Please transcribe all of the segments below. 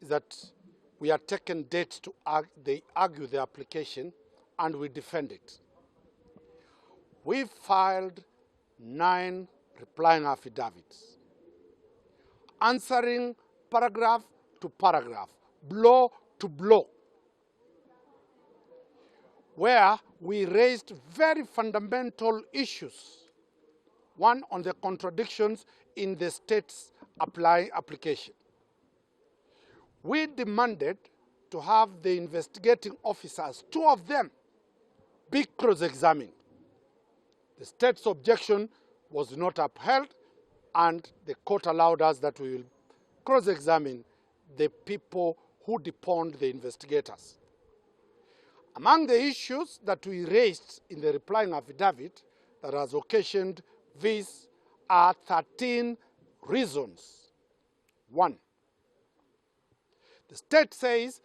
is that we are taking dates to they argue the application and we defend it. We filed 9 replying affidavits, answering paragraph to paragraph, blow to blow, where we raised very fundamental issues. One, on the contradictions in the state's application. We demanded to have the investigating officers, 2 of them, be cross-examined. The state's objection was not upheld, and the court allowed us that we will cross-examine the people who deponed the investigators. Among the issues that we raised in the replying affidavit that has occasioned this are 13 reasons. 1, the state says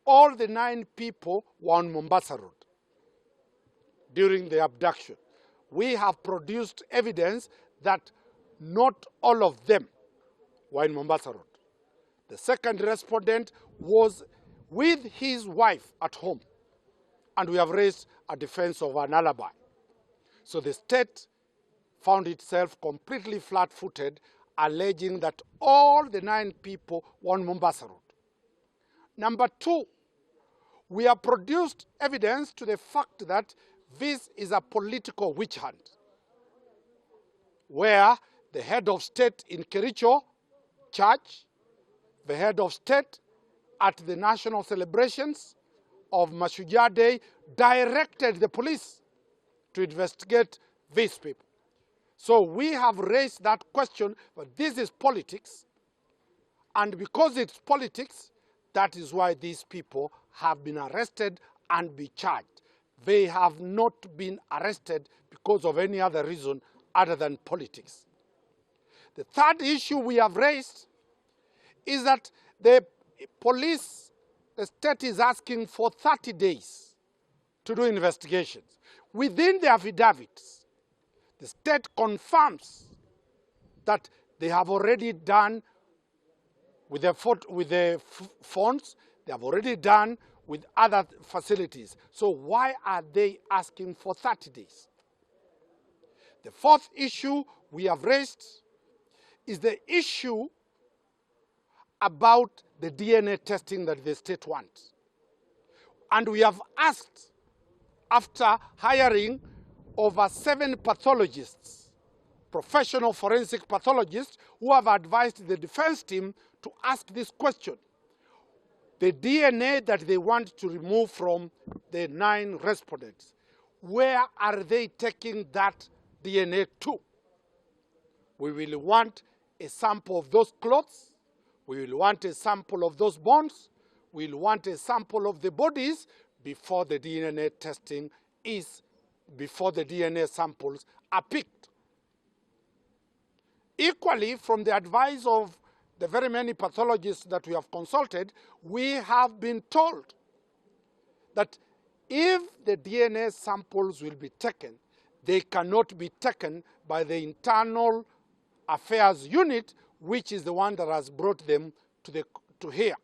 all the 9 people were on Mombasa Road during the abduction. We have produced evidence that not all of them were in Mombasa Road. The second respondent was with his wife at home, and we have raised a defense of an alibi. So the state found itself completely flat-footed, alleging that all the 9 people were on Mombasa Road. Number 2, we have produced evidence to the fact that this is a political witch hunt, where the head of state in Kericho Church, the head of state at the national celebrations of Mashujaa Day, directed the police to investigate these people. So we have raised that question, but this is politics, and because it's politics, that is why these people have been arrested and be charged. They have not been arrested because of any other reason other than politics. The third issue we have raised is that the police, the state is asking for 30 days to do investigations. Within the affidavits, the state confirms that they have already done with the phones, they have already done with other facilities. So why are they asking for 30 days? The fourth issue we have raised is the issue about the DNA testing that the state wants. And we have asked, after hiring over 7 pathologists, professional forensic pathologists, who have advised the defense team to ask this question: the DNA that they want to remove from the 9 respondents, where are they taking that DNA to? We will want a sample of those clothes, we will want a sample of those bones, we will want a sample of the bodies before the DNA testing is, before the DNA samples are picked. Equally, from the advice of the very many pathologists that we have consulted, we have been told that if the DNA samples will be taken, they cannot be taken by the Internal Affairs Unit, which is the one that has brought them to here.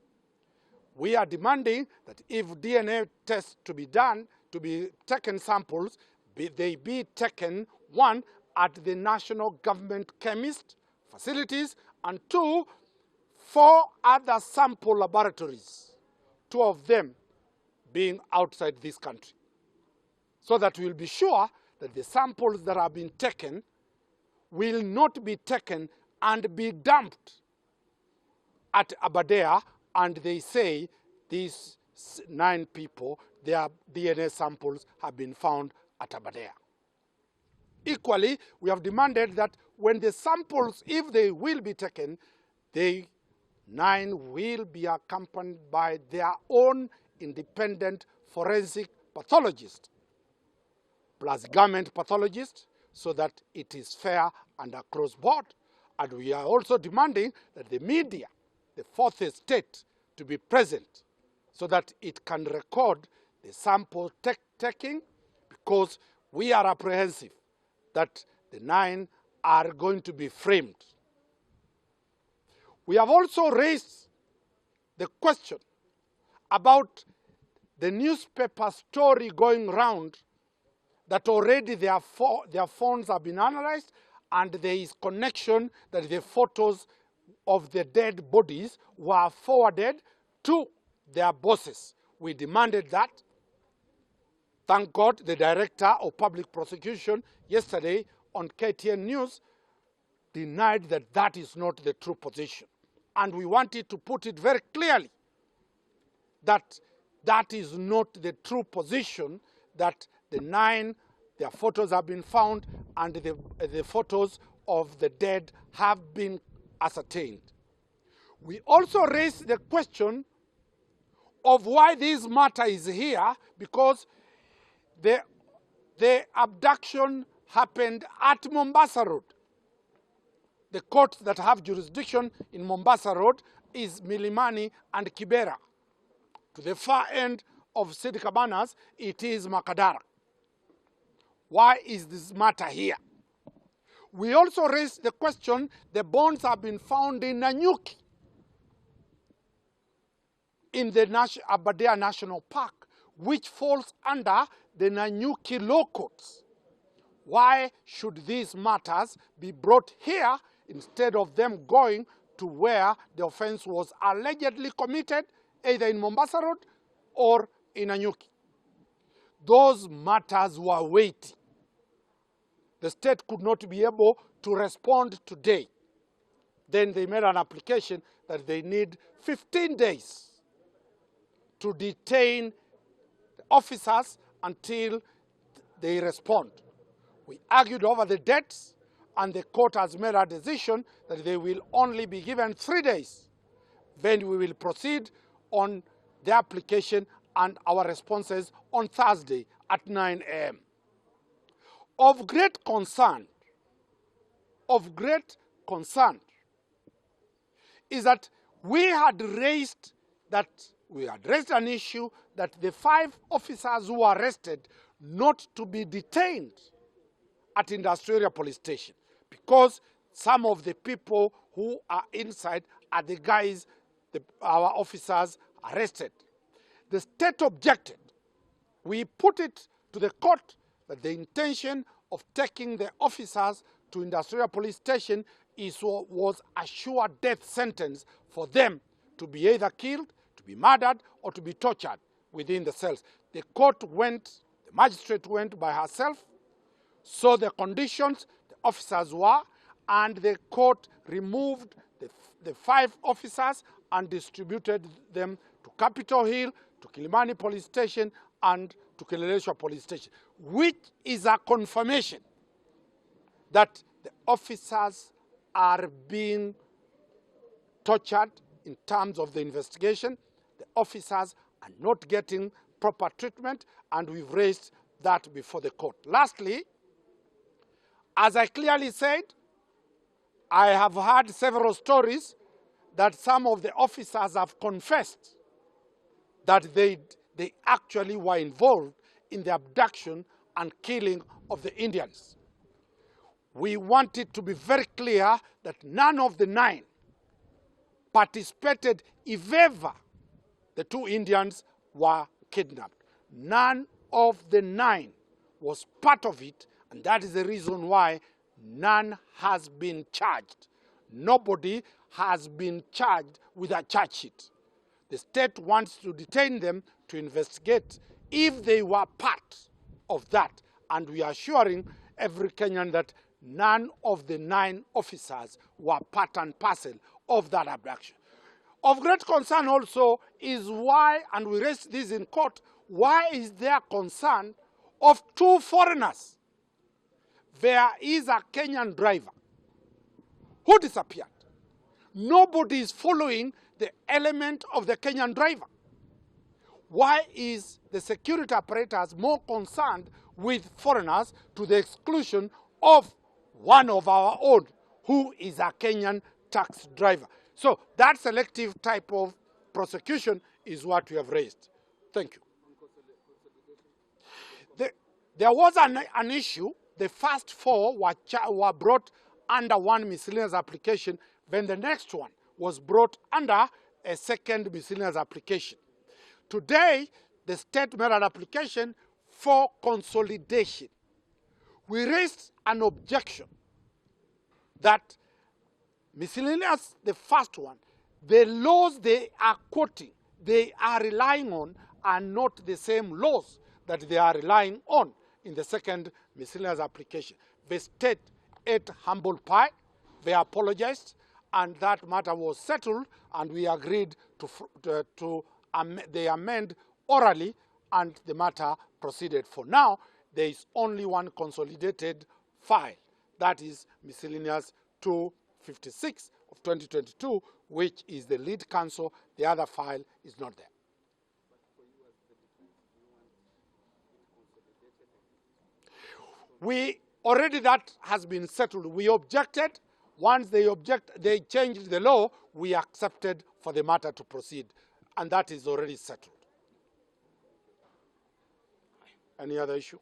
We are demanding that if DNA tests to be done, to be taken samples, they be taken, 1, at the national government chemist facilities, and 2, 4 other sample laboratories, 2 of them being outside this country, so that we'll be sure that the samples that have been taken will not be taken and be dumped at Aberdare, and they say these 9 people, their DNA samples have been found at Aberdare. Equally, we have demanded that when the samples, if they will be taken, they 9 will be accompanied by their own independent forensic pathologist, plus government pathologist, so that it is fair and across board. And we are also demanding that the media, the 4th estate, to be present so that it can record the sample taking, because we are apprehensive that the 9 are going to be framed. We have also raised the question about the newspaper story going round that already their phones have been analyzed and there is connection that the photos of the dead bodies were forwarded to their bosses. We demanded that. Thank God the Director of Public Prosecution yesterday on KTN News denied that that is not the true position. And we wanted to put it very clearly that that is not the true position, that their photos have been found and the photos of the dead have been ascertained. We also raised the question of why this matter is here, because the abduction happened at Mombasa Road. The courts that have jurisdiction in Mombasa Road is Milimani and Kibera. To the far end of Sid Cabanas, it is Makadara. Why is this matter here? We also raised the question, the bones have been found in Nanyuki, in the Aberdare National Park, which falls under the Nanyuki law courts. Why should these matters be brought here instead of them going to where the offense was allegedly committed, either in Mombasa Road or in Nanyuki? Those matters were weighty. The state could not be able to respond today. Then they made an application that they need 15 days to detain the officers until they respond. We argued over the dates, and the court has made a decision that they will only be given 3 days. Then we will proceed on the application and our responses on Thursday at 9 a.m. Of great concern is that we had raised an issue that the 5 officers who were arrested not to be detained at Industrial Police Station, because some of the people who are inside are the guys our officers arrested. The state objected. We put it to the court that the intention of taking the officers to Industrial Police Station was a sure death sentence for them to be either killed, to be murdered, or to be tortured within the cells. The magistrate went by herself, saw the conditions the officers were, and the court removed the 5 officers and distributed them to Capitol Hill, to Kilimani Police Station, and to Kileleshwa Police Station, which is a confirmation that the officers are being tortured in terms of the investigation. The officers are not getting proper treatment, and we've raised that before the court. Lastly, as I clearly said, I have heard several stories that some of the officers have confessed that they actually were involved in the abduction and killing of the Indians. We want it to be very clear that none of the 9 participated if ever the 2 Indians were kidnapped. None of the 9 was part of it, and that is the reason why none has been charged. Nobody has been charged with a charge sheet. The state wants to detain them to investigate if they were part of that, and we are assuring every Kenyan that none of the 9 officers were part and parcel of that abduction. Of great concern also is why, and we raised this in court, why is there concern of 2 foreigners? There is a Kenyan driver who disappeared. Nobody is following the element of the Kenyan driver. Why is the security apparatus more concerned with foreigners to the exclusion of one of our own, who is a Kenyan taxi driver? So that selective type of prosecution is what we have raised. Thank you. There was an issue. The first 4 were brought under one miscellaneous application, when the next one was brought under a second miscellaneous application. Today, the state made an application for consolidation. We raised an objection that miscellaneous, the first one, the laws they are quoting, they are relying on are not the same laws that they are relying on in the second miscellaneous application. The state ate humble pie, they apologized, and that matter was settled, and we agreed to amend orally, and the matter proceeded. For now, there is only one consolidated file, that is miscellaneous 256 of 2022, which is the lead counsel. The other file is not there. We already, that has been settled. We objected. Once they changed the law, we accepted for the matter to proceed, and that is already settled. Any other issue?